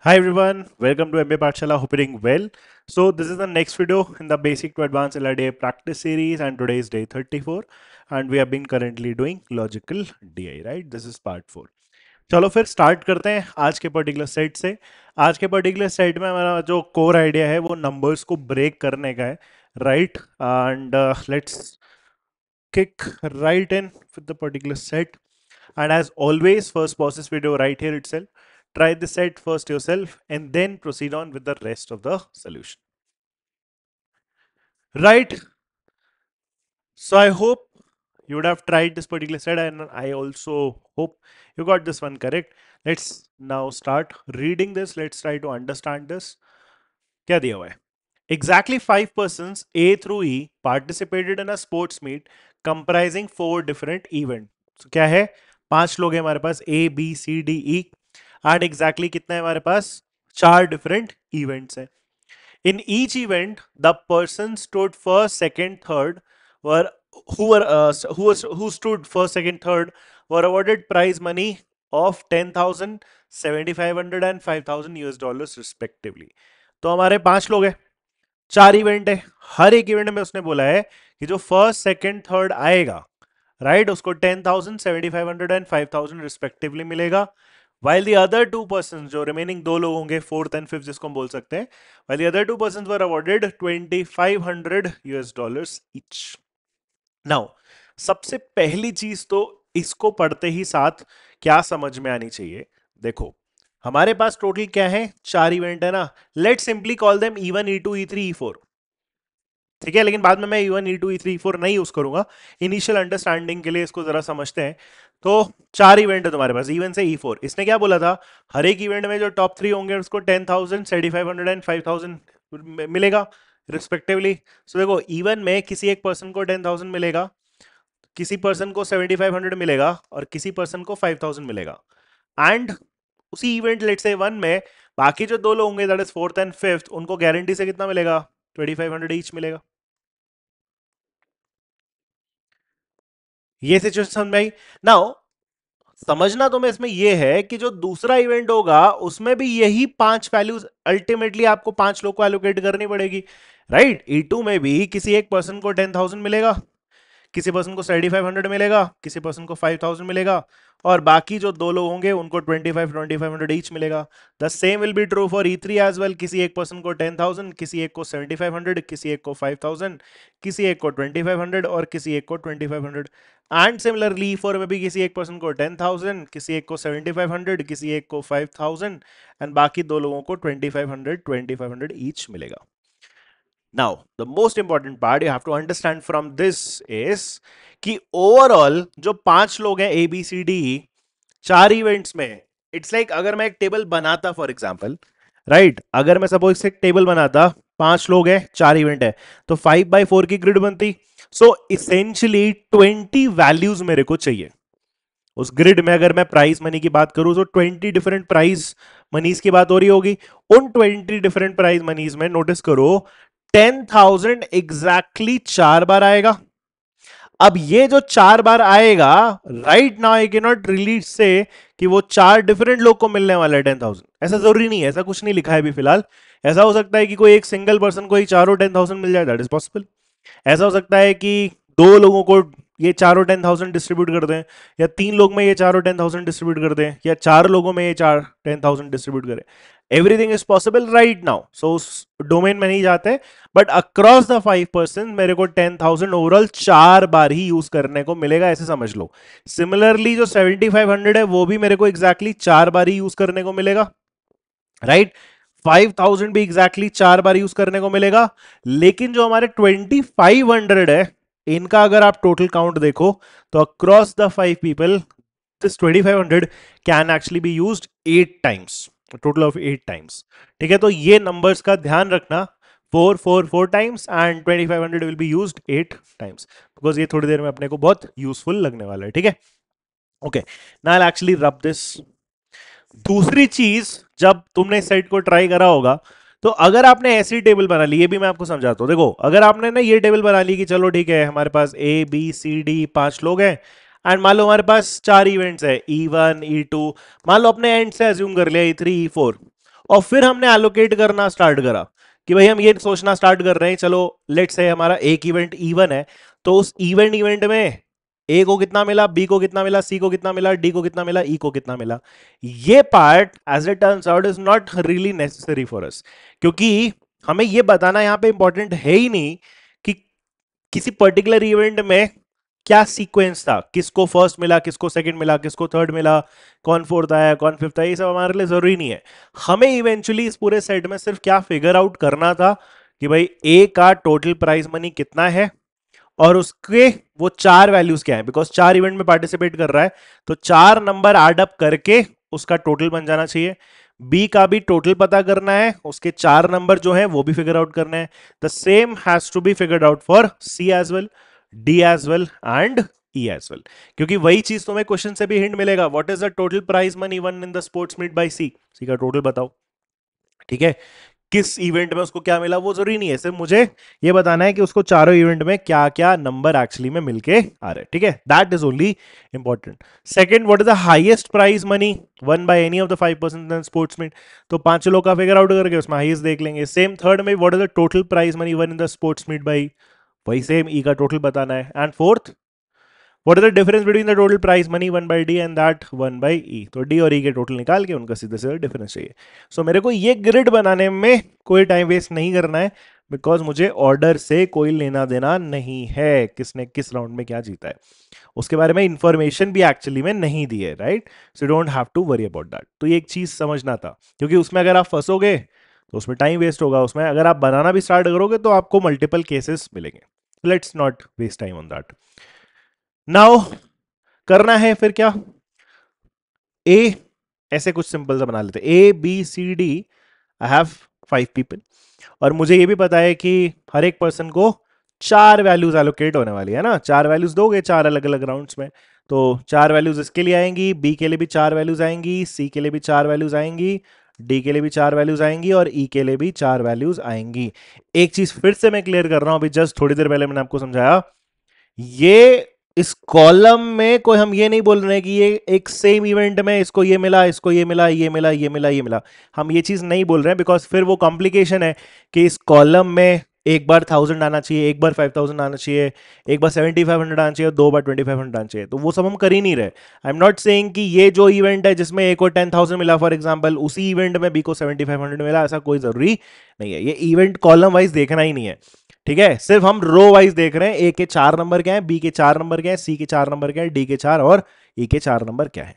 Hi everyone, welcome to MBA Pathshala. Hope you're doing well. So this is the next video in the Basic to Advanced LRDI practice series, and today is day 34, and we have been currently doing logical DI, right? This is part 4. चलो फिर start करते हैं आज के particular set से। आज के particular set में हमारा जो कोर आइडिया है वो नंबर्स को ब्रेक करने का है, right? And let's kick right in with the particular set. And as always, first pause this video right here itself. Try the set first yourself and then proceed on with the rest of the solution. Right. So I hope you would have tried this particular set, and I also hope you got this one correct. Let's now start reading this. Let's try to understand this. क्या दिया हुआ है? Exactly 5 persons A through E participated in a sports meet comprising 4 different events. So क्या है? 5 लोग हैं हमारे पास A, B, C, D, E and exactly कितना है हमारे पास? 4 different events हैं. In each event, the person stood first, second, third were who stood first, second, third were awarded prize money of 10,000, 7,500 and 5,000 US dollars respectively. तो हमारे 5 लोग हैं, 4 event है, हर एक इवेंट में उसने बोला है कि जो फर्स्ट सेकंड थर्ड आएगा, राइट, उसको 10,000, 7,500 एंड 5,000 रिस्पेक्टिवली मिलेगा। while the other two persons, जो रिमेनिंग दो लोग होंगे, फोर्थ एंड फिफ्थ जिसको हम बोल सकते हैं, while the other two persons were awarded 2,500 US dollars each. Now, सबसे पहली चीज तो इसको पढ़ते ही साथ क्या समझ में आनी चाहिए, देखो हमारे पास टोटल क्या है, 4 इवेंट है ना। Late simply call them E1, E2, E3, E4, ठीक है, लेकिन बाद में मैं E1, E2, E3, E4 नहीं यूज करूंगा, इनिशियल अंडरस्टैंडिंग के लिए इसको जरा समझते हैं। तो 4 इवेंट है तुम्हारे पास E1 से E4। इसने क्या बोला था, हर एक इवेंट में जो टॉप 3 होंगे उसको 10,000, 7,500 एंड 5,000 मिलेगा रिस्पेक्टिवली। सो देखो E1 में किसी एक पर्सन को 10,000 मिलेगा, किसी पर्सन को 7,500 मिलेगा और किसी पर्सन को 5,000 मिलेगा। एंड उसी इवेंट लेट से 1 में बाकी जो दो लोग होंगे, that is fourth and fifth, उनको गारंटी से कितना मिलेगा, 2,500 ईच मिलेगा। ये सिचुएशन समझ में आई। नाउ समझना तुम्हें इसमें यह है कि जो दूसरा इवेंट होगा उसमें भी यही 5 वैल्यूज अल्टीमेटली आपको 5 लोग को एलोकेट करनी पड़ेगी, राइट? E2 में भी किसी एक पर्सन को 10,000 मिलेगा, किसी पर्सन को 7,500 मिलेगा, किसी पर्सन को 5,000 मिलेगा, और बाकी जो दो लोग होंगे उनको 2,500 ईच मिलेगा। The same will be true for E3 as well. किसी एक पर्सन को 10,000, किसी एक को 7,500, किसी एक को 5,000, किसी एक को 2,500 और किसी एक को 2,500। एंड सिमिलरली E4 में भी किसी एक पर्सन को 10,000, किसी एक को 7,500, किसी एक को 5,000 एंड बाकी दो लोगों को 2,500 ईच मिलेगा। Now, the most important part you have to understand from this is कि ओवरऑल जो 5 लोग हैं A, B, C, D, 4 events में, इट्स लाइक अगर मैं एक टेबल बनाता फॉर एग्जाम्पल, राइट, अगर मैं सपोज से एक टेबल बनाता, 5 लोग हैं, 4 इवेंट है, तो 5x4 की ग्रिड बनती। सो इसेंशियली 20 वैल्यूज मेरे को चाहिए उस ग्रिड में। अगर मैं प्राइस मनी की बात करूं तो 20 डिफरेंट प्राइस मनीज की बात हो रही होगी। उन 20 डिफरेंट प्राइस मनीज में नोटिस करो 10,000 एग्जैक्टली 4 बार आएगा। अब ये जो 4 बार आएगा, right now I can not really से कि वो 4 डिफरेंट लोग को मिलने वाला है 10,000, ऐसा जरूरी नहीं है, ऐसा कुछ नहीं लिखा है अभी फिलहाल। ऐसा हो सकता है कि कोई एक सिंगल पर्सन को ही चारों 10,000 मिल जाए, दैट इज पॉसिबल। ऐसा हो सकता है कि दो लोगों को ये चारों 10,000 डिस्ट्रीब्यूट कर दें, या 3 लोग में ये चारों 10,000 डिस्ट्रीब्यूट कर दें, या 4 लोगों में ये 10,000 डिस्ट्रीब्यूट करें। Everything is possible right now. So उस डोमेन में नहीं जाते, बट अक्रॉस द 5% मेरे को 10,000 ओवरऑल 4 बार ही यूज करने को मिलेगा, ऐसे समझ लो। सिमिलरली जो 7,500 है वो भी मेरे को एग्जैक्टली 4 बार ही यूज करने को मिलेगा, राइट? 5,000 भी एग्जैक्टली 4 बार यूज करने को मिलेगा। लेकिन जो हमारे 2,500 है, इनका अगर आप टोटल काउंट देखो तो across the 5 people this 2,500 can actually be used 8 times, total of 8 times. ठीक है, तो ये नंबर्स का ध्यान रखना, 4 4 4 times and 2,500 will be used 8 times, because ये थोड़ी देर में अपने को बहुत यूजफुल लगने वाला है। ठीक है, okay, now I actually rub this. दूसरी चीज, जब तुमने सेट को ट्राई करा होगा तो अगर आपने ऐसी टेबल बना ली, ये भी मैं आपको समझाता हूं। देखो अगर आपने ना ये टेबल बना ली कि चलो ठीक है हमारे पास A, B, C, D 5 लोग हैं, एंड मान लो हमारे पास 4 इवेंट्स है E1, E2, मान लो अपने एंड से अज्यूम कर लिया E3, E4, और फिर हमने एलोकेट करना स्टार्ट करा कि भाई हम ये सोचना स्टार्ट कर रहे हैं, चलो लेट से हमारा एक इवेंट इवन है, तो उस इवेंट में ए को कितना मिला, बी को कितना मिला, सी को कितना मिला, डी को कितना मिला, ई को कितना मिला। ये part as it turns out is not really necessary for us, क्योंकि हमें ये बताना यहां पे इंपॉर्टेंट है ही नहीं कि किसी पर्टिकुलर इवेंट में क्या सीक्वेंस था, किसको फर्स्ट मिला, किसको सेकंड मिला, किसको थर्ड मिला, कौन फोर्थ आया, कौन फिफ्थ आया, ये सब हमारे लिए जरूरी नहीं है। हमें इवेंचुअली इस पूरे सेट में सिर्फ क्या फिगर आउट करना था कि भाई ए का टोटल प्राइज मनी कितना है और उसके वो चार वैल्यूज क्या है, बिकॉज चार इवेंट में पार्टिसिपेट कर रहा है, तो चार नंबर एड अप करके उसका टोटल बन जाना चाहिए। बी का भी टोटल पता करना है, उसके चार नंबर जो है वो भी फिगर आउट करना है। The same has to be figured out for C as well, D as well and E as well, क्योंकि वही चीज तुम्हें क्वेश्चन से भी हिंट मिलेगा, what is the total prize money won in the sports meet by C, C का total बताओ। ठीक है, किस इवेंट में उसको क्या मिला वो जरूरी नहीं है, सिर्फ मुझे ये बताना है कि उसको चारों इवेंट में क्या क्या नंबर एक्चुअली में मिलके आ रहे हैं। ठीक है, that is only important. Second, what is the highest prize money won by any of the 5% in sports meet, तो पांच लोग का फिगर आउट करके उसमें हाईएस्ट देख लेंगे। सेम थर्ड में, what is the total prize money won in the sports meet by, वही सेम ई का टोटल बताना है। And fourth, what is the difference between the total price money won by D and that one by E, तो D और ई के total निकाल के उनका सीधे सीधे डिफरेंस चाहिए। सो मेरे को ये ग्रिड बनाने में कोई टाइम वेस्ट नहीं करना है, बिकॉज मुझे ऑर्डर से कोई लेना देना नहीं है, किसने किस राउंड में क्या जीता है उसके बारे में इंफॉर्मेशन भी एक्चुअली में नहीं दी है, right. So don't have to worry about that. तो ये एक चीज समझना था, क्योंकि उसमें अगर आप फंसोगे तो उसमें टाइम वेस्ट होगा, उसमें अगर आप बनाना भी स्टार्ट करोगे तो आपको मल्टीपल केसेस मिलेंगे। Let's not waste time on that. Now करना है फिर क्या, ए ऐसे कुछ सिंपल सा बना लेते हैं, A B C D, I have 5 people, और मुझे ये भी पता है कि हर एक पर्सन को चार वैल्यूज एलोकेट होने वाली है ना, चार वैल्यूज दोगे चार अलग अलग राउंड्स में, तो चार वैल्यूज इसके लिए आएंगी, बी के लिए भी चार वैल्यूज आएंगी, सी के लिए भी चार वैल्यूज आएंगी, डी के लिए भी चार वैल्यूज आएंगी और ई के लिए भी चार वैल्यूज आएंगी। एक चीज फिर से मैं क्लियर कर रहा हूं, अभी जस्ट थोड़ी देर पहले मैंने आपको समझाया, ये इस कॉलम में कोई हम ये नहीं बोल रहे हैं कि ये एक सेम इवेंट में इसको ये मिला, इसको ये मिला, ये मिला, ये मिला, ये मिला, हम ये चीज नहीं बोल रहे हैं, बिकॉज फिर वो कॉम्प्लिकेशन है कि इस कॉलम में एक बार 1000 आना चाहिए, एक बार 5000 आना चाहिए, एक बार 7500 आना चाहिए, दो बार 2500 आना चाहिए, तो वो सब हम कर ही नहीं रहे। आई एम नॉट सेइंग कि ये जो इवेंट है जिसमें ए को 10,000 मिला फॉर एग्जांपल, उसी इवेंट में बी को 7500 मिला, ऐसा कोई जरूरी नहीं है। ये इवेंट कॉलम वाइज देखना ही नहीं है, ठीक है, सिर्फ हम रो वाइज देख रहे हैं, ए के चार नंबर क्या है, बी के चार नंबर क्या है, सी के चार नंबर क्या है, डी के चार और ई के चार नंबर क्या है।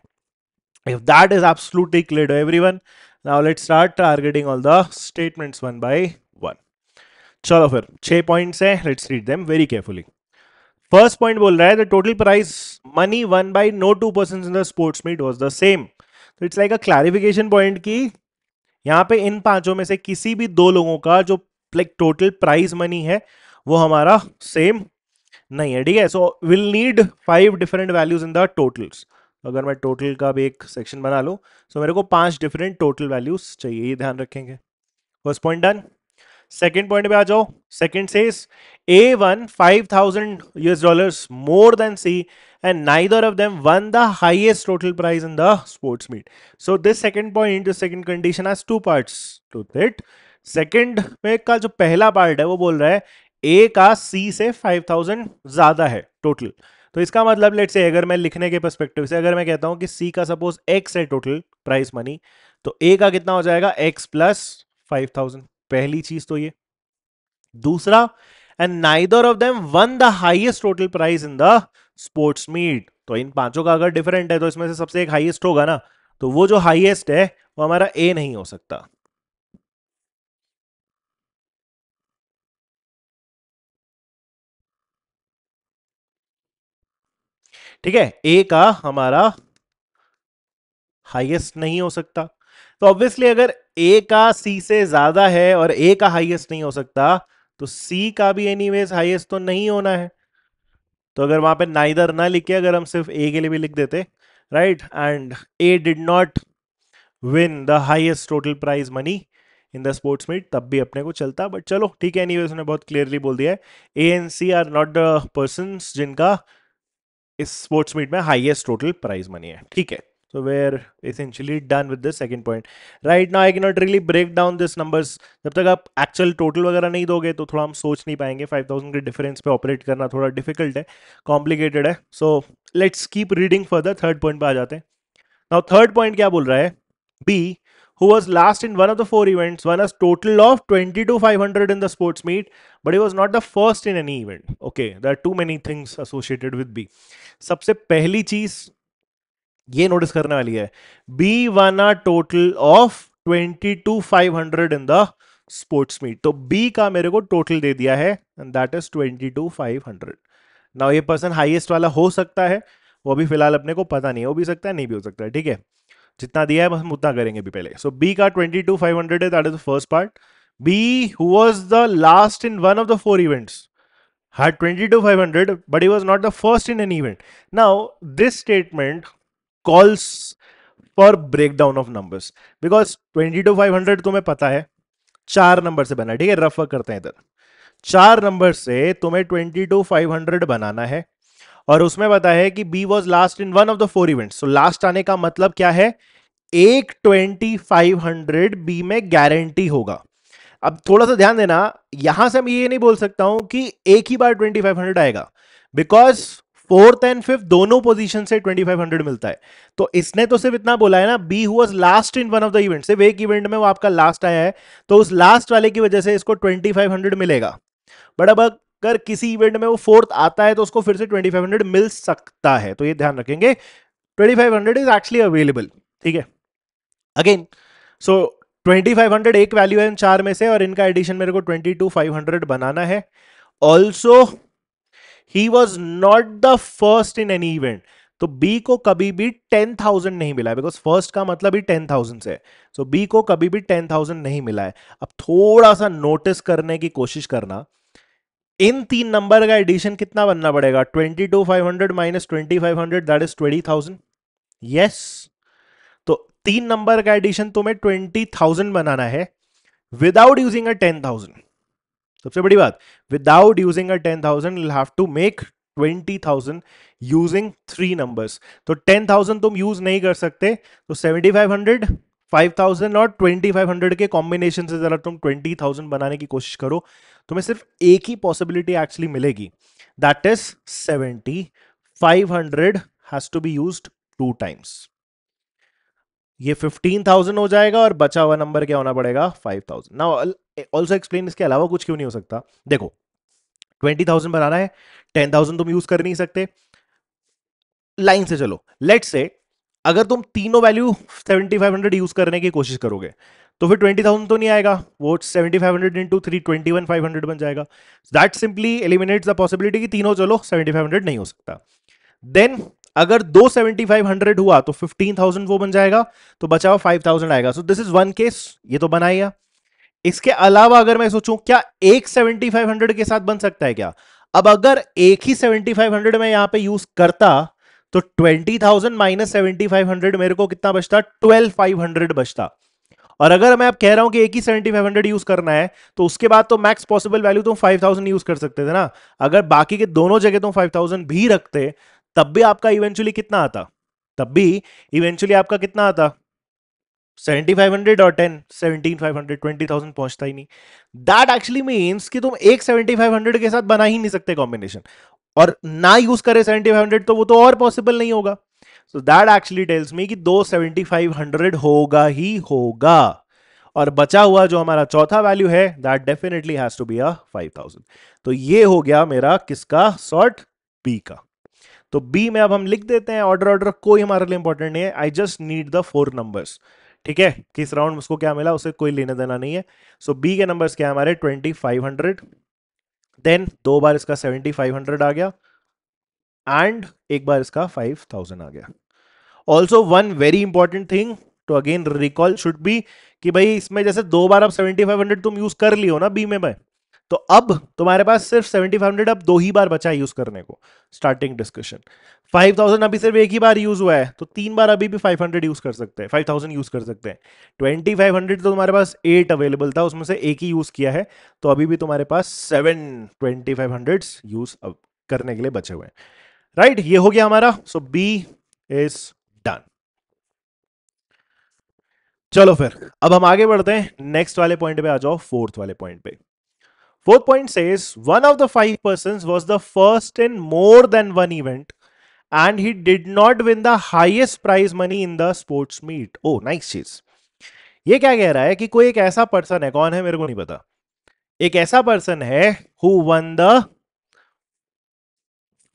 If that is absolutely clear to everyone, now let's start targeting all the statements one by one. चलो फिर 6 पॉइंट्स हैं, let's read them very carefully. First point बोल रहा है the total price money won by no two person in the sports meet was the same, तो it's like a clarification point की यहाँ पे इन पांचों में से किसी भी दो लोगों का जो लाइक टोटल प्राइज मनी है वो हमारा सेम नहीं है। ठीक है, so will need 5 different values in the totals. अगर मैं टोटल का भी एक सेक्शन बना लूं, सो मेरे को 5 डिफरेंट टोटल वैल्यूज चाहिए, ये ध्यान रखेंगे। First point done. Second point पे आ जाओ। Second says A won $5,000 more than C and neither of them won the highest total prize in the sports meet. So this second point, the second condition has two parts to it. Second में का जो पहला part है वो बोल रहा है ए का सी से 5,000 ज्यादा है टोटल, तो इसका मतलब लेट से अगर मैं लिखने के पर्सपेक्टिव से अगर मैं कहता हूं कि सी का सपोज एक्स है टोटल प्राइस मनी, तो ए का कितना हो जाएगा एक्स प्लस 5,000, पहली चीज तो ये। दूसरा, and neither of them won the highest total prize in the sports meet, तो इन पांचों का अगर डिफरेंट है तो इसमें से सबसे एक हाईएस्ट होगा ना, तो वो जो हाईएस्ट है वो हमारा ए नहीं हो सकता। ठीक है, ए का हमारा हाईएस्ट नहीं हो सकता, तो ऑब्वियसली अगर ए का सी से ज्यादा है और ए का हाईएस्ट नहीं हो सकता, तो सी का भी एनीवेज हाईएस्ट तो नहीं होना है। तो अगर वहां पे नाइदर ना लिखे, अगर हम सिर्फ ए के लिए भी लिख देते, right, and A did not win the highest total prize money in the sports meet, तब भी अपने को चलता, बट चलो ठीक है, एनीवेज उन्होंने बहुत क्लियरली बोल दिया है A and C are not the person जिनका इस स्पोर्ट्स मीट में हाईएस्ट टोटल प्राइज मनी है। ठीक है, So we're essentially done with the second point. Right now I cannot really break down this numbers. जब तक आप actual total वगैरह नहीं दोगे तो थोड़ा हम सोच नहीं पाएंगे. 5000 के difference पे operate करना थोड़ा difficult है, complicated है. So let's keep reading further. Third point पे आ जाते हैं. Now third point क्या बोल रहा है? B, who was last in one of the four events, won a total of 22,500 in the sports meet, but he was not the first in any event. Okay, there are too many things associated with B. सबसे पहली चीज ये notice करने वाली है, B won a total of 22,500 in the sports meet. तो B का मेरे को टोटल दे दिया है एंड दैट इज 22,500. नाउ ये पर्सन हाईएस्ट वाला हो सकता है, वो भी फिलहाल अपने को पता नहीं है, हो भी सकता है नहीं भी हो सकता है. ठीक है, जितना दिया है हम उतना करेंगे भी पहले. सो बी का 22,500 है, that is the first part. B who was the last in one of the four events had 22,500 but he was not the first in an event. Now this statement calls for breakdown of numbers because 22,500 तुम्हें पता है चार number से बना है. ठीक है, rough work करते हैं इधर. चार नंबर से तुम्हें 22,500 बनाना है और उसमें पता है कि B was last in one of the four events. So last आने का मतलब क्या है, एक 2500 बी में गारंटी होगा. अब थोड़ा सा ध्यान देना, यहां से मैं ये नहीं बोल सकता हूं कि एक ही बार 2500 आएगा, बिकॉज फोर्थ एंड फिफ्थ दोनों पोजीशन से 2500 मिलता है. तो इसने तो सिर्फ इतना बोला है ना, B who was last in one of the event, सिर्फ एक इवेंट में वो आपका लास्ट आया है, तो उस लास्ट वाले की वजह से इसको 2500 मिलेगा. बट अब अगर किसी इवेंट में वो फोर्थ आता है तो उसको फिर से 2500 मिल सकता है. तो ये ध्यान रखेंगे, 2500 इज एक्चुअली अवेलेबल. ठीक है, अगेन सो 2500 एक वैल्यू है इन चार में से और इनका एडिशन मेरे को 22,500 बनाना है. Also he was not the first in any event. तो बी को कभी भी 10,000 नहीं मिला है, बिकॉज फर्स्ट का मतलब ही 10,000 से. सो बी को कभी भी 10,000 नहीं मिला है. अब थोड़ा सा नोटिस करने की कोशिश करना, इन तीन नंबर का एडिशन कितना बनना पड़ेगा, 22,500 माइनस 2,500 दैट इज 20,000. यस, तो तीन नंबर का एडिशन तुम्हें 20,000 बनाना है विदाउट यूजिंग अ 10,000. सबसे बड़ी बात, without using a 10,000 you have to make 20,000 using three numbers. तो 10,000 तुम यूज नहीं कर सकते, तो 7,500 5,000 और 2,500 के कॉम्बिनेशन से जरा तुम 20,000 बनाने की कोशिश करो. तुम्हें सिर्फ एक ही पॉसिबिलिटी एक्चुअली मिलेगी, that is 7,500 has to be used two times. ये 15,000 हो जाएगा और बचा हुआ नंबर क्या होना पड़ेगा, 5,000. नाउ ऑल्सो एक्सप्लेन, इसके अलावा कुछ क्यों नहीं हो सकता. देखो 20,000 बनाना है, 10,000 तुम यूज कर नहीं सकते. लाइन से चलो, लेट्स से अगर तुम तीनों वैल्यू 7,500 यूज करने की कोशिश करोगे तो फिर 20,000 तो नहीं आएगा, वो 7,500 इंटू 3 21,500 बन जाएगा. That simply eliminates the possibility कि तीनों चलो 7,500 नहीं हो सकता. देन अगर दो 7,500 हुआ तो 15,000 वो बन जाएगा, तो बचा हुआ 5,000 आएगा. सो दिस इज वन केस, ये तो बनाया. इसके अलावा अगर मैं सोचूं क्या एक 7,500 के साथ बन सकता है क्या, अब अगर एक ही 7,500 में यहां पे यूज करता तो 20,000 माइनस 7,500 मेरे को कितना बचता, 12,500 बचता. और अगर मैं अब कह रहा हूं कि एक ही 7,500 यूज करना है तो उसके बाद तो मैक्स पॉसिबल वैल्यू तुम 5,000 यूज कर सकते थे ना. अगर बाकी के दोनों जगह तुम 5,000 भी रखते तब भी आपका इवेंचुअली कितना आता, तब भी इवेंचुअली आपका कितना आता, 7,500 और 10 17,500, 20,000 पहुंचता ही नहीं. दैट एक्चुअली मीन्स कि तुम एक 7,500 के साथ बना ही नहीं सकते कॉम्बिनेशन, और ना यूज करे 7,500 तो वो तो और पॉसिबल नहीं होगा. So that actually tells me कि दो 7,500 होगा ही होगा. और बचा हुआ जो हमारा चौथा वैल्यू है that definitely has to be a 5,000. तो ये हो गया मेरा किसका सॉर्ट, बी का. तो बी में अब हम लिख देते हैं, ऑर्डर ऑर्डर कोई हमारे लिए इंपॉर्टेंट नहीं है, I just need the four numbers. ठीक है, किस राउंड में उसको क्या मिला उसे कोई लेने देना नहीं है. सो बी के नंबर्स क्या है हमारे, 2,500, देन दो बार इसका 7,500 आ गया एंड एक बार इसका 5,000 आ गया. Also one very important thing to again recall should be कि भाई इसमें जैसे दो बार अब 7,500 तुम यूज कर लियो ना बी में भाई, तो अब तुम्हारे पास सिर्फ 7,500 अब दो ही बार बचा है यूज करने को. स्टार्टिंग डिस्कशन 5,000 अभी सिर्फ एक ही बार यूज हुआ है, तो तीन बार अभी भी 500 यूज कर सकते हैं, 5,000 यूज कर सकते हैं. 2,500 तो तुम्हारे पास 8 अवेलेबल था, उसमें से एक ही यूज किया है, तो अभी भी तुम्हारे पास 7 2,500 यूज करने के लिए बचे हुए हैं. राइट, ये हो गया हमारा. सो बी इज डन. चलो फिर अब हम आगे बढ़ते हैं, नेक्स्ट वाले पॉइंट पे आ जाओ, फोर्थ वाले पॉइंट पे। Fourth point says one of the five person was the first in more than one event and he did not win the highest prize money in the sports meet. Oh nice चीज। ये क्या कह रहा है कि कोई एक ऐसा पर्सन है, कौन है मेरे को नहीं पता, एक ऐसा पर्सन है who won the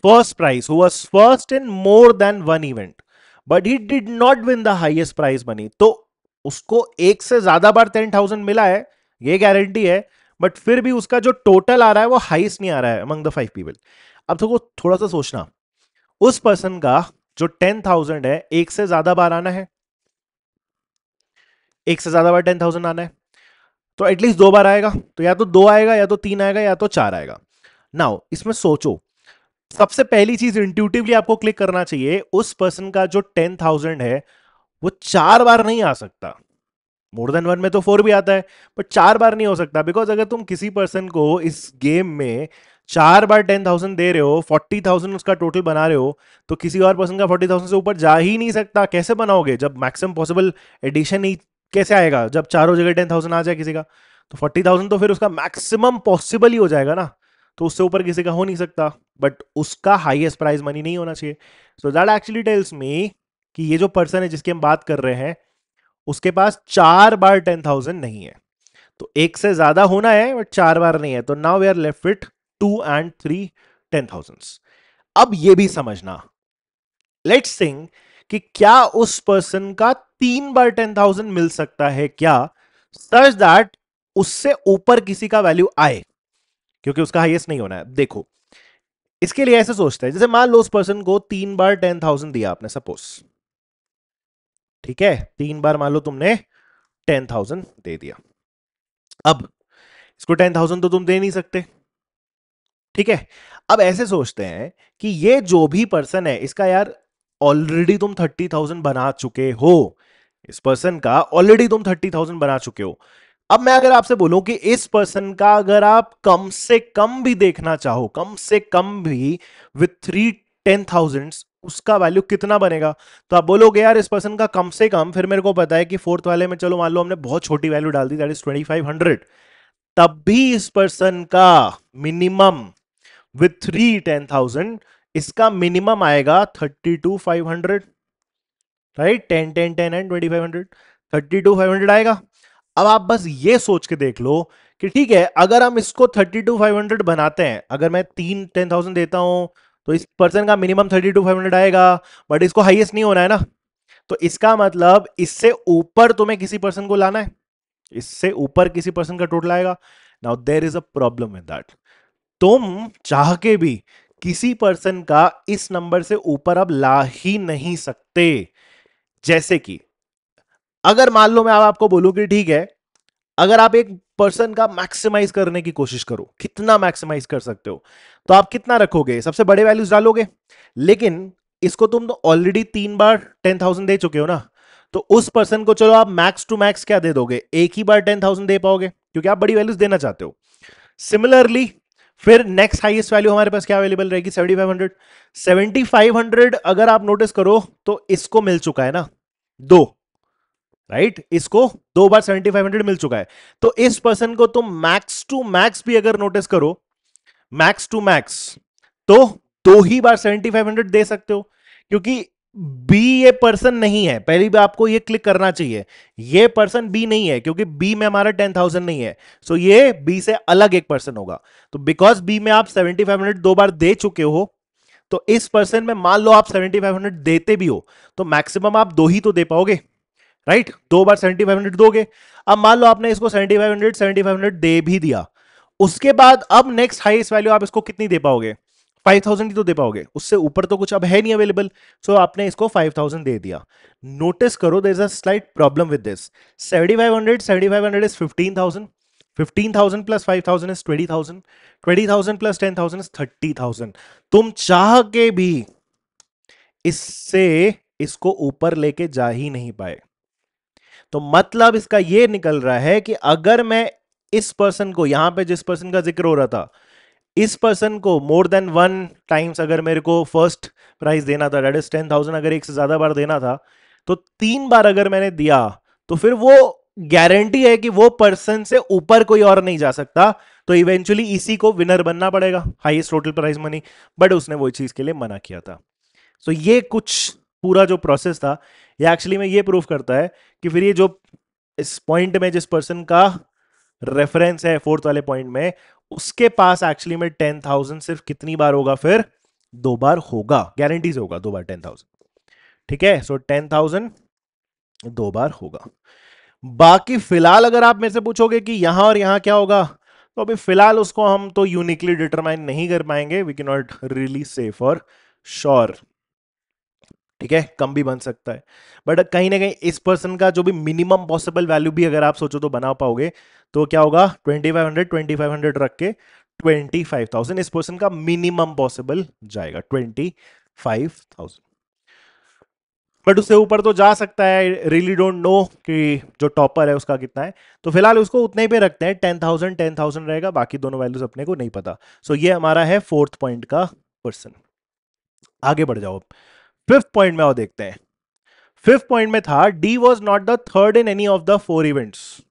first prize, who was first in more than one event but he did not win the highest prize money. तो उसको एक से ज्यादा बार 10,000 मिला है, ये गारंटी है, बट फिर भी उसका जो टोटल आ रहा है वो हाईएस्ट नहीं आ रहा है अमंग द फाइव पीपल। अब तो थोड़ा सा सोचना, उस पर्सन का जो 10,000 है एक से ज्यादा बार आना है, एक से ज्यादा बार 10,000 आना है, तो एटलीस्ट दो बार आएगा, तो या तो दो आएगा या तो तीन आएगा या तो चार आएगा। नाउ इसमें सोचो, सबसे पहली चीज इंट्यूटिवली आपको क्लिक करना चाहिए, उस पर्सन का जो 10,000 है वो चार बार नहीं आ सकता। मोर देन वन में तो फोर भी आता है, बट चार बार नहीं हो सकता, बिकॉज अगर तुम किसी पर्सन को इस गेम में चार बार 10,000 दे रहे हो, 40,000 उसका टोटल बना रहे हो, तो किसी और पर्सन का 40,000 से ऊपर जा ही नहीं सकता। कैसे बनाओगे जब मैक्सिमम पॉसिबल एडिशन ही कैसे आएगा, जब चारों जगह 10,000 आ जाए किसी का, तो 40,000 तो फिर उसका मैक्सिमम पॉसिबल ही हो जाएगा ना, तो उससे ऊपर किसी का हो नहीं सकता, बट उसका हाईएस्ट प्राइज मनी नहीं होना चाहिए। So that actually tells me कि ये जो पर्सन है जिसकी हम बात कर रहे हैं, उसके पास चार बार 10,000 नहीं है। तो एक से ज्यादा होना है बट चार बार नहीं है, तो now we are left with 2 and 3 10,000। अब ये भी समझना, लेट्स थिंक कि क्या उस पर्सन का तीन बार 10,000 मिल सकता है क्या, सच दैट उससे ऊपर किसी का वैल्यू आए, क्योंकि उसका हाईएस्ट नहीं होना है। देखो इसके लिए ऐसे सोचते हैं, जैसे मान लो उस पर्सन को तीन बार 10,000 दिया आपने, सपोज, ठीक है, तीन बार मान लो तुमने 10,000 दे दिया। अब इसको 10,000 तो तुम दे नहीं सकते, ठीक है। अब ऐसे सोचते हैं कि ये जो भी पर्सन है इसका यार ऑलरेडी तुम 30,000 बना चुके हो, इस पर्सन का ऑलरेडी तुम 30,000 बना चुके हो। अब मैं अगर आपसे बोलूं कि इस पर्सन का अगर आप कम से कम भी देखना चाहो, कम से कम भी, विथ 3 10,000 उसका वैल्यू कितना बनेगा, तो आप बोलोगे यार इस पर्सन का कम से कम, फिर मेरे को पता है कि फोर्थ वाले में चलो मान लो हमने बहुत छोटी वैल्यू डाल दी, दैट इज 2,500, तब भी इस पर्सन का मिनिमम विथ 3 10,000 इसका मिनिमम आएगा 32,500, राइट, 10 10 10 एंड 2,500, 32,500 आएगा। अब आप बस ये सोच के देख लो कि ठीक है, अगर हम इसको 32,500 बनाते हैं, अगर मैं 10,000 देता हूं, तो इस पर्सन का मिनिमम 32,500 आएगा, बट इसको हाईएस्ट नहीं होना है ना, तो इसका मतलब इससे ऊपर तुम्हें किसी पर्सन को लाना है, इससे ऊपर किसी पर्सन का टोटल आएगा। Now there is a problem with that, तुम चाह के भी किसी पर्सन का इस नंबर से ऊपर अब ला ही नहीं सकते। जैसे कि अगर मान लो मैं अब आपको बोलूं कि ठीक है, अगर आप एक पर्सन का मैक्सिमाइज करने की कोशिश करो, कितना मैक्सिमाइज कर सकते हो, तो आप कितना रखोगे, सबसे बड़े वैल्यूज डालोगे, लेकिन इसको तुम तो ऑलरेडी तीन बार 10,000 दे चुके हो ना, तो उस पर्सन को चलो आप मैक्स टू मैक्स क्या दे दोगे, एक ही बार 10,000 दे पाओगे, क्योंकि आप बड़ी वैल्यूज देना चाहते हो। सिमिलरली फिर नेक्स्ट हाईएस्ट वैल्यू हमारे पास क्या अवेलेबल रहेगी, 7,500। 7,500 अगर आप नोटिस करो तो इसको मिल चुका है ना दो, राइट, इसको दो बार 7,500 मिल चुका है। तो इस पर्सन को तुम मैक्स टू मैक्स भी अगर नोटिस करो, मैक्स टू मैक्स, तो दो ही बार 7,500 दे सकते हो, क्योंकि बी ये पर्सन नहीं है, पहली बार आपको ये क्लिक करना चाहिए, ये पर्सन बी नहीं है, क्योंकि बी में हमारा 10,000 नहीं है, सो ये बी से अलग एक पर्सन होगा। तो बिकॉज बी में आप 7,500 दो बार दे चुके हो, तो इस पर्सन में मान लो आप 7,500 देते भी हो, तो मैक्सिमम आप दो ही तो दे पाओगे, राइट, दो बार 7,500 दोगे। अब मान लो आपने इसको 7,500 दे भी दिया, उसके बाद अब नेक्स्ट हाईएस्ट वैल्यू आप इसको कितनी दे पाओगे, 5,000 ही तो दे पाओगे, उससे ऊपर तो कुछ अब है नहीं अवेलेबल, सो आपने इसको 5,000 दे दिया। नोटिस करो there is a slight problem with this, 7,500 is 15,000, 15,000 plus 5,000 is 20,000, 20,000 plus 10,000 is 30,000। तुम चाह के भी इससे इसको ऊपर लेके जा ही नहीं पाए। तो मतलब इसका यह निकल रहा है कि अगर मैं इस पर्सन को, यहां पे जिस पर्सन का जिक्र हो रहा था, इस पर्सन को मोर देन वन टाइम्स अगर मेरे को फर्स्ट प्राइस देना था, दैट इज 10,000, अगर एक से ज्यादा बार देना था, तो तीन बार अगर मैंने दिया, तो फिर वो गारंटी है कि वो पर्सन से ऊपर कोई और नहीं जा सकता, तो इवेंचुअली इसी को विनर बनना पड़ेगा, highest total prize money. But उसने वो चीज के लिए मना किया था। सो ये कुछ पूरा जो प्रोसेस था, ये एक्चुअली में ये प्रूव करता है कि फिर ये जो इस पॉइंट में जिस पर्सन का रेफरेंस है फोर्थ वाले पॉइंट में, उसके पास एक्चुअली में 10,000 सिर्फ कितनी बार होगा, फिर 2 बार होगा, गारंटी से होगा 2 बार 10,000। ठीक है, सो 10,000 2 बार होगा। बाकी फिलहाल अगर आप मेरे से पूछोगे कि यहां और यहां क्या होगा, तो अभी फिलहाल उसको हम तो यूनिकली डिटरमाइन नहीं कर पाएंगे, we can not really say for sure. ठीक है, कम भी बन सकता है, बट कहीं ना कहीं इस पर्सन का जो भी मिनिमम पॉसिबल वैल्यू भी अगर आप सोचो तो बना पाओगे, तो क्या होगा 2500 रख के 25,000 इस पर्सन का मिनिमम पॉसिबल जाएगा, 25,000। बट उससे ऊपर तो जा सकता है, रियली डोंट नो कि जो टॉपर है उसका कितना है। तो फिलहाल उसको उतने ही पे रखते हैं, 10,000 रहेगा, बाकी दोनों वैल्यूज अपने को नहीं पता। सो ये हमारा है फोर्थ पॉइंट का पर्सन। आगे बढ़ जाओ, फिफ्थ पॉइंट में और देखते हैं। फिफ्थ पॉइंट में था D was not the third in any of the 4 events.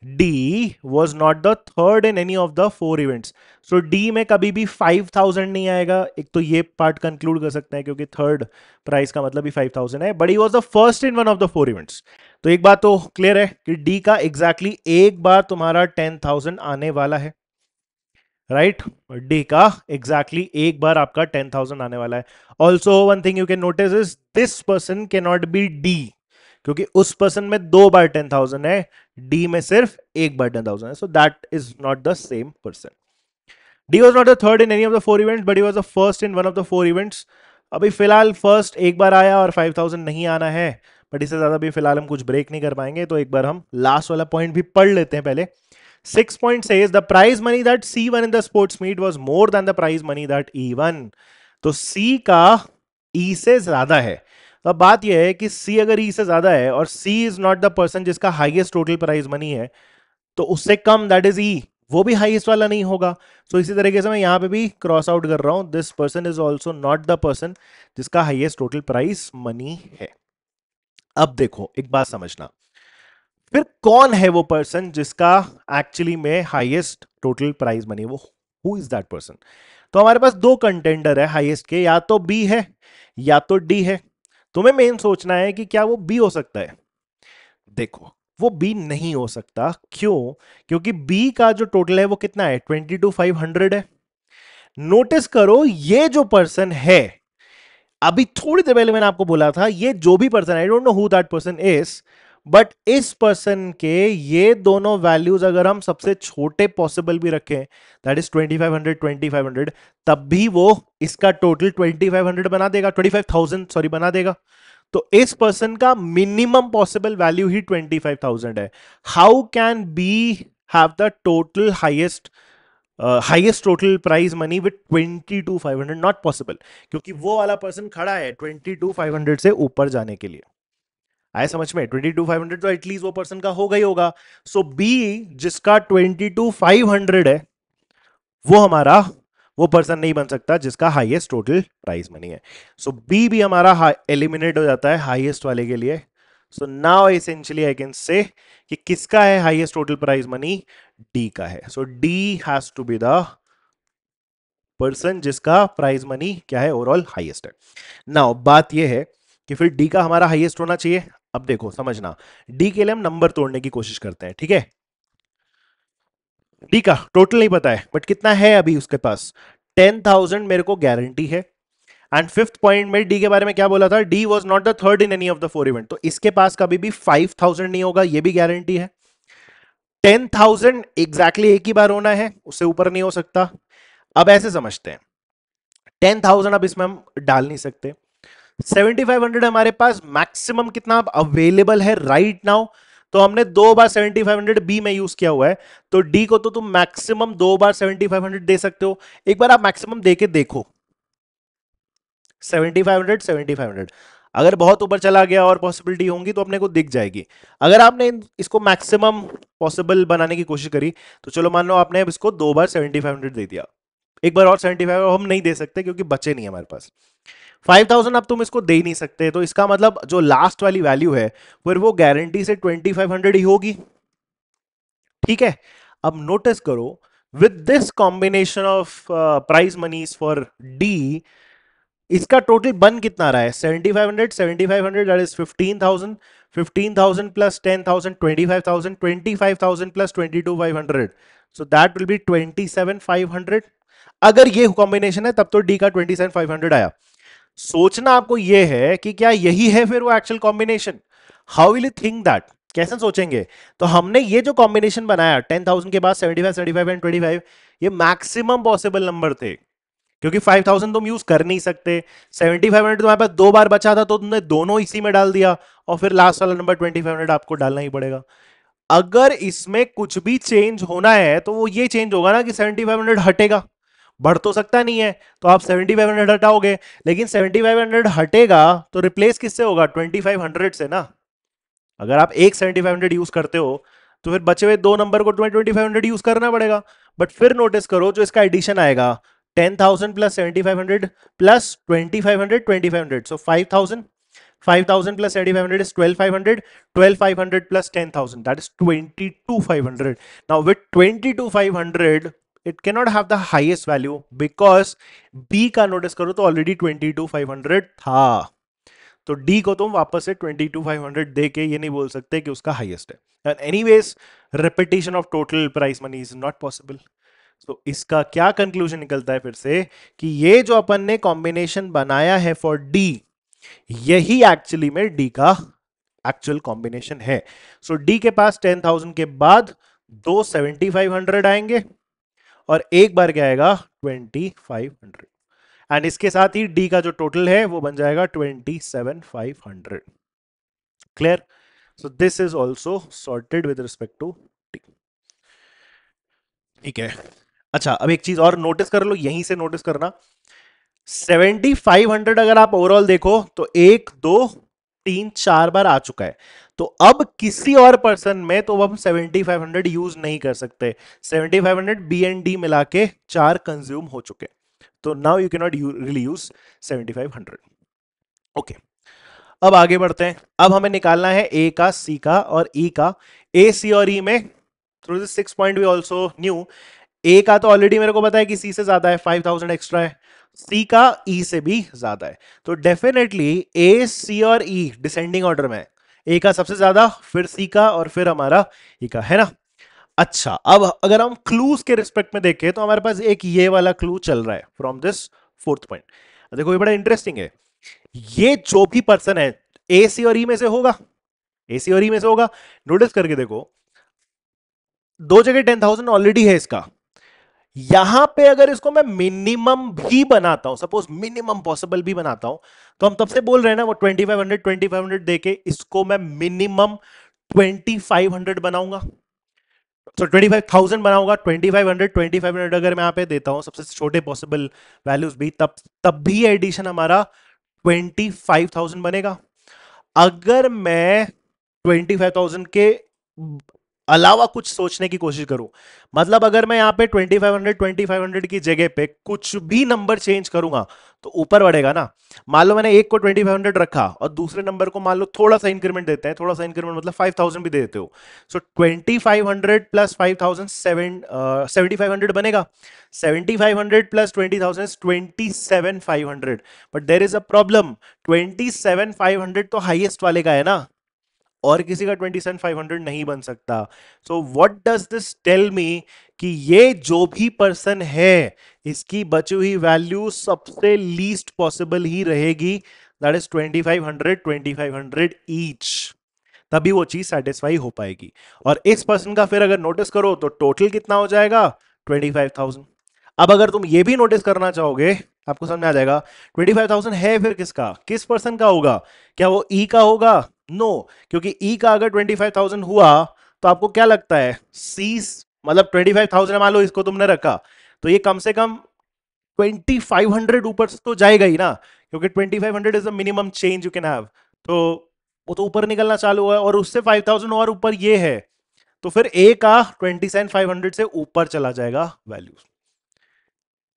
D was not the third in any of the 4 events. So D में कभी भी 5,000 नहीं आएगा, एक तो ये पार्ट कंक्लूड कर सकते हैं क्योंकि थर्ड प्राइस का मतलब भी 5,000 है, but he was the first in one of the 4 events. तो एक बात तो क्लियर है कि डी का एग्जैक्टली एक बार तुम्हारा 10,000 आने वाला है, राइट। डी का एग्जैक्टली एक बार आपका 10,000 आने वाला है। Also one thing you can notice is this person can not be D, क्योंकि उस पर्सन में 2 बार 10,000 है, डी में सिर्फ एक बार 10,000 है, so that is not the same person. D was not the third in any of the 4 events, but he was the first in one of the 4 events. अभी फिलहाल फर्स्ट एक बार आया और 5,000 नहीं आना है, बट इससे ज्यादा भी फिलहाल हम कुछ ब्रेक नहीं कर पाएंगे, तो एक बार हम लास्ट वाला पॉइंट भी पढ़ लेते हैं पहले। 6 point says the prize money that C won in the sports meet was more than the prize money that E won. तो C का E से ज्यादा है। तो अब बात यह है कि C अगर E से ज्यादा है और C is not the person जिसका हाईएस्ट टोटल प्राइज मनी है, तो उससे कम दैट इज E, वो भी हाईएस्ट वाला नहीं होगा। सो इसी तरीके से मैं यहां पे भी क्रॉस आउट कर रहा हूं, this person is also not the person जिसका हाईएस्ट टोटल प्राइज मनी है। अब देखो एक बात समझना, फिर कौन है वो पर्सन जिसका एक्चुअली में हाईएस्ट टोटल प्राइज मनी, वो हु इज दैट पर्सन। तो हमारे पास दो कंटेंडर है हाईएस्ट के, या तो बी है या तो डी है। तुम्हें मेन सोचना है कि क्या वो बी हो सकता है। देखो वो बी नहीं हो सकता, क्यों, क्योंकि बी का जो टोटल है वो कितना है, 22,500 है। नोटिस करो ये जो पर्सन है, अभी थोड़ी देर पहले मैंने आपको बोला था ये जो भी person, I don't know who that person is, but इस पर्सन के ये दोनों वैल्यूज अगर हम सबसे छोटे पॉसिबल भी रखें, दैट इज 2,500 तब भी वो इसका टोटल 2,500 बना देगा, 25,000 सॉरी बना देगा। तो इस पर्सन का मिनिमम पॉसिबल वैल्यू ही 25,000 है। How can be have the total highest total prize money with 22,500, not possible, क्योंकि वो वाला पर्सन खड़ा है 22,500 से ऊपर जाने के लिए। आए समझ में, 22,500 तो एटलीस्ट वो पर्सन का होगा ही होगा। सो बी जिसका 22,500 है, वो हमारा वो पर्सन नहीं बन सकता जिसका हाईएस्ट टोटल प्राइज मनी है। सो बी भी हमारा एलिमिनेट हो जाता है हाईएस्ट वाले के लिए। So now essentially I can say कि किसका है highest total prize money, D का है। So D has to be the person जिसका प्राइज मनी क्या है, ओवरऑल हाईएस्ट है। नाउ बात यह है कि फिर डी का हमारा हाईएस्ट होना चाहिए। अब देखो समझना, डी के लिए हम नंबर तोड़ने की कोशिश करते हैं, ठीक है। डी का टोटल नहीं पता है, बट कितना है अभी उसके पास, 10,000 मेरे को गारंटी है। एंड फिफ्थ पॉइंट में डी के बारे में क्या बोला था, D was not the third in any of the 4 event, तो इसके पास कभी भी 5,000 नहीं होगा, ये भी गारंटी है। 10,000 एग्जैक्टली एक ही बार होना है, उससे ऊपर नहीं हो सकता। अब ऐसे समझते हैं, 10,000 अब इसमें हम डाल नहीं सकते। 7,500 हमारे पास मैक्सिमम कितना अवेलेबल है राइट नाउ, तो हमने 2 बार 7,500 बी में यूज किया हुआ है, तो डी को तो तुम मैक्सिमम 2 बार 7,500 दे सकते हो। एक बार आप मैक्सिमम दे के देखो, 7,500 7,500, अगर बहुत ऊपर चला गया और पॉसिबिलिटी होंगी तो अपने को दिख जाएगी। अगर आपने इसको मैक्सिमम पॉसिबल बनाने की कोशिश करी, तो चलो मान लो आपने इसको 2 बार 7,500 दे दिया, एक बार और 75 हम नहीं दे सकते क्योंकि बचे नहीं हमारे पास। 5000 अब तुम इसको दे ही नहीं सकते, तो इसका मतलब जो लास्ट वाली वैल्यू है फिर वो गारंटी से 2500 ही होगी। ठीक है, अब नोटिस करो, with this combination of price monies for D, इसका टोटल बन कितना रहा है? 7500, 7500 that is 15000, 15000 plus 10000, 25000, 25000 plus 22500, so that will be 27500। अगर ये कॉम्बिनेशन है तब तो डी का 27500 आया। सोचना आपको ये है कि क्या यही है फिर वो actual combination? How will you think that? कैसे सोचेंगे? तो हमने ये जो कॉम्बिनेशन बनाया 10000 के बाद 75, 75 एंड 25, ये मैक्सिमम पॉसिबल नंबर थे, क्योंकि 5000 तुम यूज कर नहीं सकते, 7500 तुम्हारे पास दो बार बचा था तो तुमने दोनों इसी में डाल दिया, और फिर लास्ट वाला नंबर 2500 आपको डालना ही पड़ेगा। अगर इसमें कुछ भी चेंज होना है तो वो ये चेंज होगा ना कि 7500 हटेगा, बढ़ तो सकता नहीं है, तो आप 7500 हटाओगे, लेकिन 7500 हटेगा तो रिप्लेस किससे होगा? 2500 से ना। अगर आप एक 7500 यूज करते हो तो फिर बचे हुए दो नंबर को 2500 यूज करना पड़ेगा। बट फिर नोटिस करो जो इसका एडिशन आएगा, 10000 plus 7500 plus 2500, 2500, so 5000, 5000 plus 7500 is 12500, 12500 plus 10000, that is 22500. Now with 22500 it cannot have the highest value because B का नोटिस करो तो ऑलरेडी 22500 था, तो डी को तुम वापस से 22500 दे के ये नहीं बोल सकते कि उसका हाईएस्ट है। And anyways repetition of total price money is not possible. तो इसका क्या कंक्लूजन निकलता है फिर से कि ये जो अपन ने कॉम्बिनेशन बनाया है फॉर डी, यही एक्चुअली में डी का एक्चुअल कॉम्बिनेशन है। सो डी के पास 10000 के बाद दो 7500 आएंगे और एक बार क्या आएगा? 2500, एंड इसके साथ ही डी का जो टोटल है वो बन जाएगा 27500। Clear? So this is also sorted with respect to D. ठीक है, अच्छा अब एक चीज और नोटिस कर लो, यहीं से नोटिस करना, 7500 अगर आप ओवरऑल देखो तो एक दो तीन चार बार आ चुका है, तो अब किसी और पर्सन में तो हम 7500 यूज नहीं कर सकते। 7500 बी एंड डी मिला के चार कंज्यूम हो चुके, तो now you can not really use 7500। Okay, अब आगे बढ़ते हैं। अब हमें निकालना है ए का, सी का और ई का। ए, सी और ई में through this 6 point we also knew, A का तो ऑलरेडी मेरे को पता है कि सी से ज्यादा है, 5000 एक्स्ट्रा है, सी का ई से भी ज्यादा है, तो डेफिनेटली ए, सी और ई डिसेंडिंग ऑर्डर में, ए का सबसे ज्यादा, फिर सी का और फिर हमारा ई का, है ना। अच्छा, अब अगर हम क्लूज के रिस्पेक्ट में देखें तो हमारे पास एक ये वाला क्लू चल रहा है फ्रॉम दिस फोर्थ पॉइंट। देखो ये बड़ा इंटरेस्टिंग है, ये जो भी पर्सन है ए, सी और ई में से होगा, ए, सी और ई में से होगा। नोटिस करके देखो, दो जगह 10000 ऑलरेडी है इसका, यहां पे अगर इसको मैं मिनिमम भी बनाता हूं, सपोज मिनिमम पॉसिबल भी बनाता हूं, तो हम तब से बोल रहे हैं ना वो 2500 देके इसको मैं मिनिमम 2500 बनाऊंगा, तो 25000 बनाऊंगा। 2500 अगर मैं यहां पे देता हूं सबसे छोटे पॉसिबल वैल्यूज भी, तब तब भी एडिशन हमारा 25000 बनेगा। अगर मैं 25000 के अलावा कुछ सोचने की कोशिश करूं, मतलब अगर मैं यहां पे 2500 की जगह पे कुछ भी नंबर चेंज करूंगा तो ऊपर बढ़ेगा ना। मान लो मैंने एक को 2500 रखा और दूसरे नंबर को मान लो थोड़ा सा इंक्रीमेंट देते हैं, थोड़ा सा इंक्रीमेंट मतलब 5000 भी दे देते हो, सो 2500 प्लस 5000 7500 बनेगा। 7500 plus 20000 27500, but there is a problem, 27500 तो हाईएस्ट वाले का है ना, और किसी का 27500 नहीं बन सकता। So what does this tell me कि ये जो भी पर्सन है इसकी बची हुई वैल्यू सबसे लीस्ट पॉसिबल ही रहेगी, दैट इज 2500, 2500 ईच, तभी वो चीज सेटिस्फाई हो पाएगी। और इस पर्सन का फिर अगर नोटिस करो तो टोटल कितना हो जाएगा? 25000। अब अगर तुम ये भी नोटिस करना चाहोगे आपको समझ में आ जाएगा, 25000 है फिर किसका, किस पर्सन का होगा? क्या वो ई का होगा? नो, क्योंकि ई का अगर 25000 हुआ तो आपको क्या लगता है, सी मतलब 25000 मान लो इसको तुमने रखा, तो ये कम से कम 2500 ऊपर से तो जाएगा ही ना, क्योंकि 2500 is the minimum change you can have, तो वो तो ऊपर निकलना चालू हुआ है, और उससे 5000 और ऊपर ये है, तो फिर ए का 27500 से ऊपर चला जाएगा वैल्यू।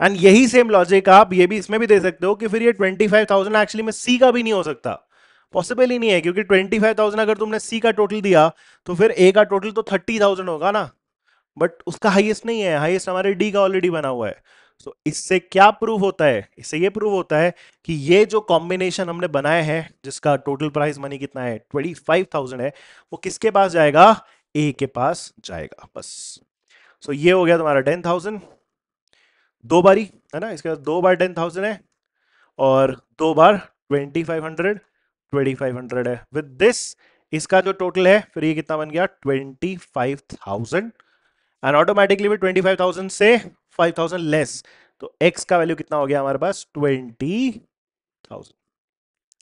एंड यही सेम लॉजिक आप ये भी इसमें भी दे सकते हो कि फिर ये 25,000 एक्चुअली में सी का भी नहीं हो सकता, पॉसिबल ही नहीं है, क्योंकि 25,000 अगर तुमने सी का टोटल दिया तो फिर ए का टोटल तो 30,000 होगा ना, बट उसका हाईएस्ट नहीं है, हाईएस्ट हमारे डी का ऑलरेडी बना हुआ है। सो इससे क्या प्रूव होता है, इससे ये प्रूव होता है कि ये जो कॉम्बिनेशन हमने बनाया है जिसका टोटल प्राइस मनी कितना है 25,000 है, वो किसके पास जाएगा, ए के पास जाएगा बस। सो ये हो गया तुम्हारा 10,000, दो बारी है ना, इसके बाद दो बार 10,000 है और दो बार 2,500 है। विद दिस इसका जो टोटल है फिर ये कितना बन गया 25,000, एंड ऑटोमेटिकली भी 25,000 से 5,000 लेस, तो x का वैल्यू कितना हो गया हमारे पास 20,000।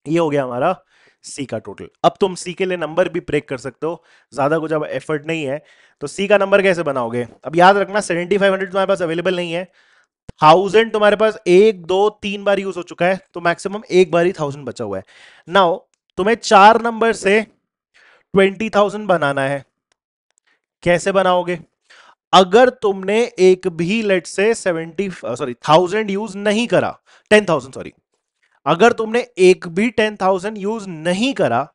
ये हो गया हमारा c का टोटल। अब तुम c के लिए नंबर भी ब्रेक कर सकते हो, ज्यादा कुछ अब एफर्ट नहीं है। तो c का नंबर कैसे बनाओगे, अब याद रखना 7,500 तुम्हारे पास अवेलेबल नहीं है, 1000 तुम्हारे पास एक दो तीन बार यूज हो चुका है, तो मैक्सिमम एक बार ही 1000 बचा हुआ है। नाउ तुम्हें चार नंबर से 20,000 बनाना है, कैसे बनाओगे, अगर तुमने एक भी लेट से 1000 यूज नहीं करा, 10,000 सॉरी, अगर तुमने एक भी 10,000 यूज नहीं करा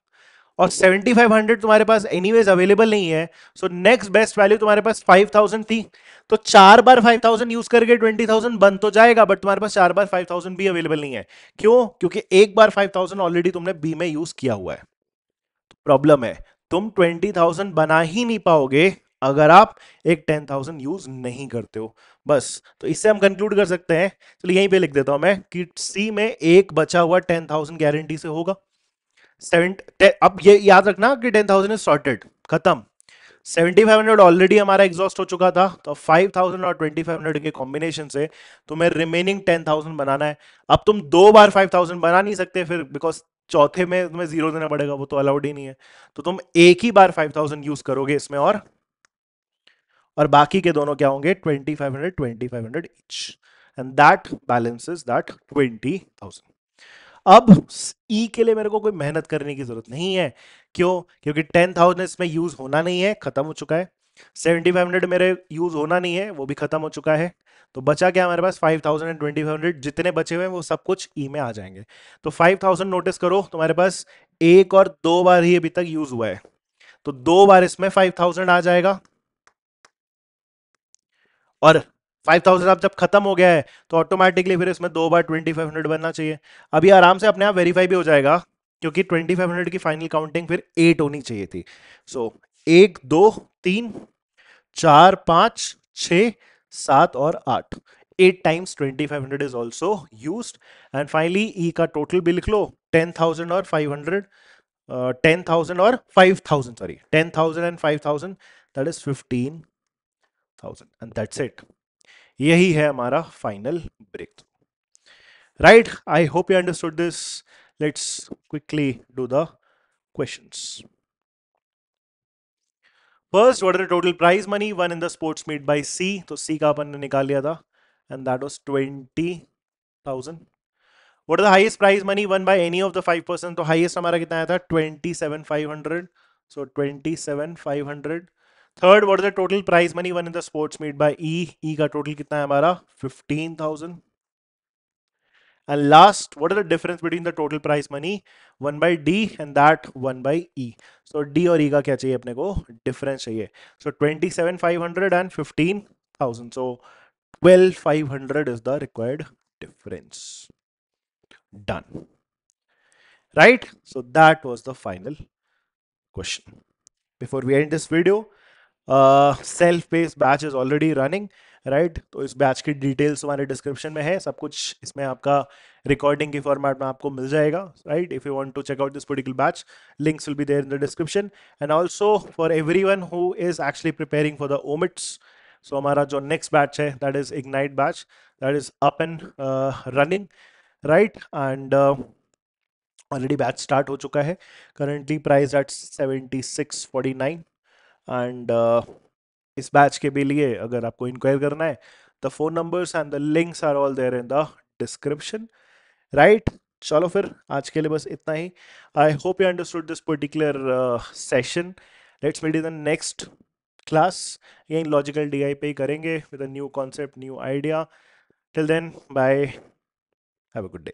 और 7,500 तुम्हारे पास एनीवेज अवेलेबल नहीं है, सो नेक्स्ट बेस्ट वैल्यू तुम्हारे पास 5,000 थी, तो चार बार 5,000 यूज करके 20,000 बन तो जाएगा, बट तुम्हारे पास चार बार 5,000 भी अवेलेबल नहीं है। क्यों, क्योंकि एक बार 5,000 ऑलरेडी तुमने बी में यूज किया हुआ है। प्रॉब्लम है, तुम 20,000 बना ही नहीं पाओगे अगर आप एक 10,000 यूज नहीं करते हो। बस तो इससे हम कंक्लूड कर सकते हैं, चलिए यहीं पे लिख देता हूं मैं कि सी में एक बचा हुआ 10,000 गारंटी से होगा। अब ये याद रखना कि 10,000 इज सॉर्टेड, खत्म। 7,500 ऑलरेडी हमारा एग्जॉस्ट हो चुका था, तो 5,000 और 2,500 के कॉम्बिनेशन से तुम्हें रिमेनिंग 10,000 बनाना है। अब तुम दो बार 5,000 बना नहीं सकते फिर, बिकॉज चौथे में तुम्हें जीरो देना पड़ेगा, वो तो अलाउड ही नहीं है। तो तुम एक ही बार 5,000 यूज करोगे इसमें, और बाकी के दोनों क्या होंगे 2,500 each, and that balances that 20,000। अब ई के लिए मेरे को कोई मेहनत करने की जरूरत नहीं है, क्यों, क्योंकि 10,000 इसमें यूज होना नहीं है, खत्म हो चुका है। 7,500 मेरे यूज होना नहीं है, वो भी खत्म हो चुका है। तो बचा क्या हमारे पास 5,000 एंड 2,500, जितने बचे हुए हैं वो सब कुछ ई में आ जाएंगे। तो 5,000 नोटिस करो तुम्हारे पास एक और दो बार ही अभी तक यूज हुआ है, तो दो बार इसमें 5,000 आ जाएगा, और 5,000 अब जब खत्म हो गया है तो ऑटोमेटिकली फिर इसमें दो बार 2,500 बनना चाहिए। अभी आराम से अपने आप वेरीफाई भी हो जाएगा, क्योंकि 2,500 की फाइनल काउंटिंग फिर 8 होनी चाहिए थी। सो एक दो तीन चार पांच छ सात और आठ, 8 times 2,500 is also use. And finally E का टोटल भी लिख लो, 10,000 और 500, 10,000 और 5,000 sorry, 10,000 and 5,000, that is 15,000, and that's it. यही है हमारा final breakthrough. Right, I hope you understood this. Let's quickly do the questions. First, what is the total prize money won in the sports meet by C, तो C का अपन ने निकाल लिया था, and that was 20,000। What is the highest prize money won by any of the 5%, तो highest हमारा कितना आया था 27,500, so 27,500। Third, what is the total prize money won in the sports meet by E, E का total कितना है हमारा 15,000। And last, what is the difference between the total price money one by D and that one by E? So D और E का क्या चाहिए अपने को, difference चाहिए. So 27,500 and 15,000. So 12,500 is the required difference. Done. Right? So that was the final question. Before we end this video, self pace batch is already running, right, तो इस batch की डिटेल्स हमारे डिस्क्रिप्शन में है, सब कुछ इसमें आपका रिकॉर्डिंग के फॉर्मेट में आपको मिल जाएगा, right. If you want to check out this particular batch, links will be there in the description. And also for everyone who is actually preparing for the omits, so हमारा जो next batch है that is ignite batch, that is up and running, right, and already batch start हो चुका है। Currently price at 7649, and इस batch के भी लिए अगर आपको इंक्वायर करना है, the phone numbers and the links are all there in the description, right. चलो फिर आज के लिए बस इतना ही। I hope you understood this particular session. Let's meet in the next class, यही लॉजिकल डीआई पे ही करेंगे with a new concept, new idea. Till then bye, have a good day.